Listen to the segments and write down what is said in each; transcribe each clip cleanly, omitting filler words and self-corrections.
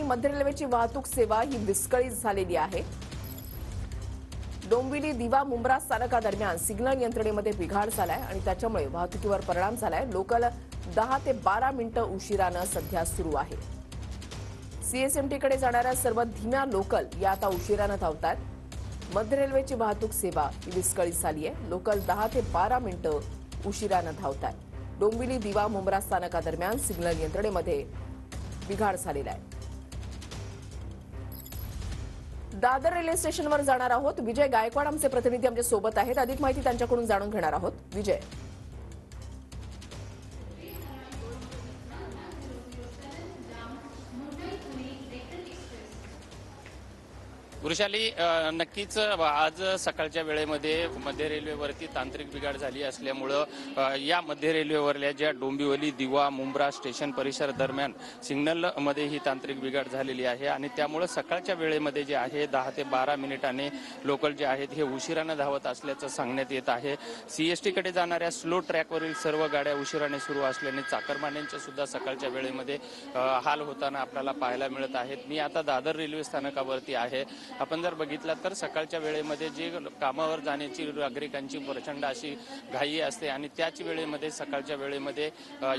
मध्य रेल्वेची वाहतूक सेवा ही विस्कळीत झालेली आहे। डोंबिवली दिवा मुंब्रा स्थानकादरम्यान सिग्नल यंत्रणेमध्ये बिघाड झालाय आणि त्याच्यामुळे वाहतुकीवर परिणाम झालाय। लोकल 10 ते 12 मिनिटं उशिरानं सध्या सुरू आहे। सीएसएमटीकडे जाणाऱ्या सर्व धीम्या लोकल या आता उशिरानं धावतात। मध्य रेल्वेची वाहतूक सेवा ही विस्कळीत झाली आहे। लोकल 10 ते 12 मिनिटं उशिरानं धावतात। डोंबिवली दिवा मुंब्रा स्थानकादरम्यान सिग्नल यंत्रणेमध्ये बिघाड झालेला आहे। दादर रेल्वे स्टेशनवर जाणार आहोत। विजय गायकवाड आमचे प्रतिनिधी आमच्या सोबत आहेत। अधिक माहिती त्यांच्याकडून जाणून घेणार आहोत। विजय, वृषाली, नक्कीच आज सकाळच्या वेळेमध्ये मध्य रेल्वेवरती तांत्रिक बिघाड झाली असल्यामुळं या मध्य रेल्वेवरल्या ज्या डोंबिवली दिवा मुंब्रा स्टेशन परिसर दरम्यान सिग्नलमध्ये ही तांत्रिक बिघाड झालेली आहे आणि त्यामुळं सकाळच्या वेळेमध्ये जे आहे 10 ते 12 मिनिटांनी लोकल जे आहेत हे उशिरानं धावत असल्याचं सांगण्यात येत आहे। सीएसटीकडे जाणाऱ्या स्लो ट्रॅकवरील सर्व गाड्या उशिराने सुरू असल्याने चाकरमान्यांच्या सुद्धा सकाळच्या वेळेमध्ये हाल होताना आपल्याला पाहायला मिळत आहेत। मी आता दादर रेल्वे स्थानकावरती आहे। आपण जर बघितलं तर सकाळच्या वेळेमध्ये जे कामावर जाण्याची नागरिकांची प्रचंड अशी घाई असते आणि त्याच वेळेमध्ये सकाळच्या वेळेमध्ये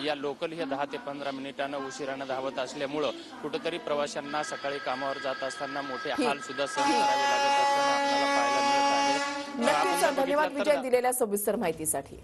या लोकल हे 10 ते 15 मिनिटांना उशिरानं धावत असल्यामुळं कुठेतरी प्रवाशांना सकाळी कामावर जात असताना मोठे हाल सुद्धा सहन करावे लागत असताना आपल्याला पाहायला मिळत आहे। नक्कीच धन्यवाद विजय दिलेल्या सविस्तर माहितीसाठी।